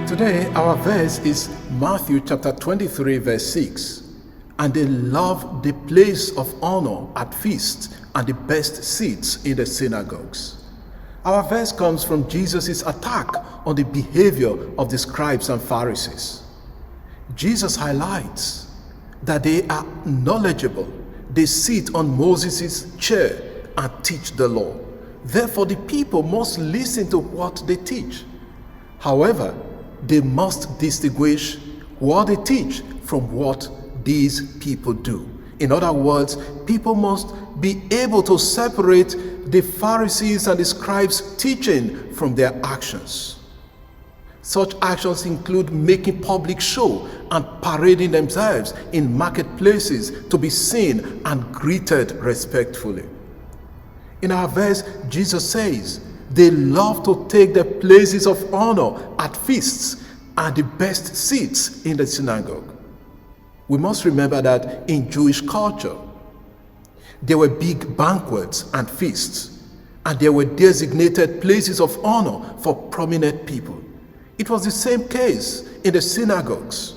Today, our verse is Matthew chapter 23, verse 6. And they loved the place of honor at feasts and the best seats in the synagogues. Our verse comes from Jesus' attack on the behavior of the scribes and Pharisees. Jesus highlights that they are knowledgeable. They sit on Moses' chair and teach the law. Therefore, the people must listen to what they teach. However, they must distinguish what they teach from what these people do. In other words, people must be able to separate the Pharisees and the scribes' teaching from their actions. Such actions include making public show and parading themselves in marketplaces to be seen and greeted respectfully. In our verse, Jesus says, they love to take the places of honor at feasts and the best seats in the synagogue. We must remember that in Jewish culture, there were big banquets and feasts, and there were designated places of honor for prominent people. It was the same case in the synagogues,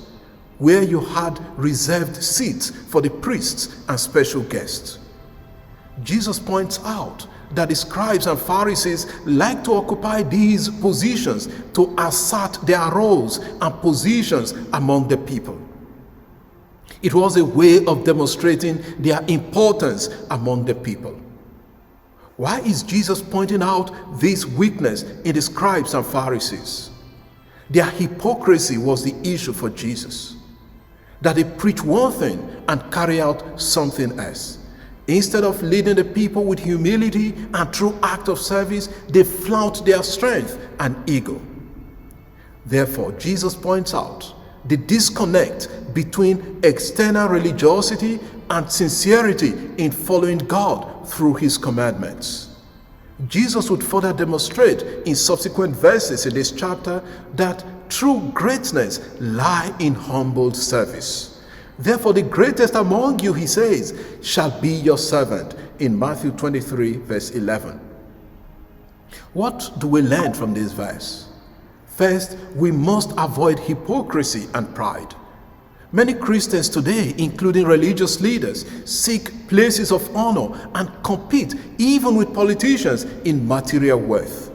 where you had reserved seats for the priests and special guests. Jesus points out that the scribes and Pharisees like to occupy these positions to assert their roles and positions among the people. It was a way of demonstrating their importance among the people. Why is Jesus pointing out this weakness in the scribes and Pharisees? Their hypocrisy was the issue for Jesus. That they preach one thing and carry out something else. Instead of leading the people with humility and true act of service, they flaunt their strength and ego. Therefore, Jesus points out the disconnect between external religiosity and sincerity in following God through his commandments. Jesus would further demonstrate in subsequent verses in this chapter that true greatness lies in humble service. Therefore, the greatest among you, he says, shall be your servant, in Matthew 23, verse 11. What do we learn from this verse? First, we must avoid hypocrisy and pride. Many Christians today, including religious leaders, seek places of honor and compete even with politicians in material wealth.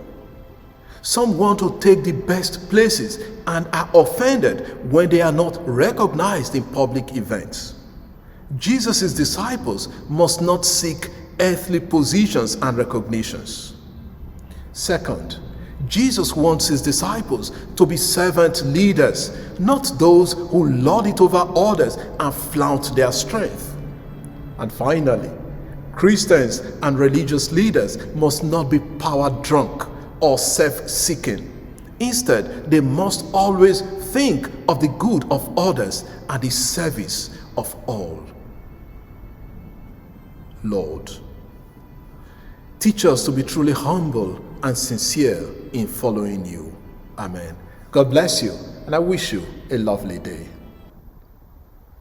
Some want to take the best places and are offended when they are not recognized in public events. Jesus' disciples must not seek earthly positions and recognitions. Second, Jesus wants his disciples to be servant leaders, not those who lord it over others and flaunt their strength. And finally, Christians and religious leaders must not be power drunk or self-seeking. Instead, they must always think of the good of others and the service of all. Lord, teach us to be truly humble and sincere in following you. Amen. God bless you, and I wish you a lovely day.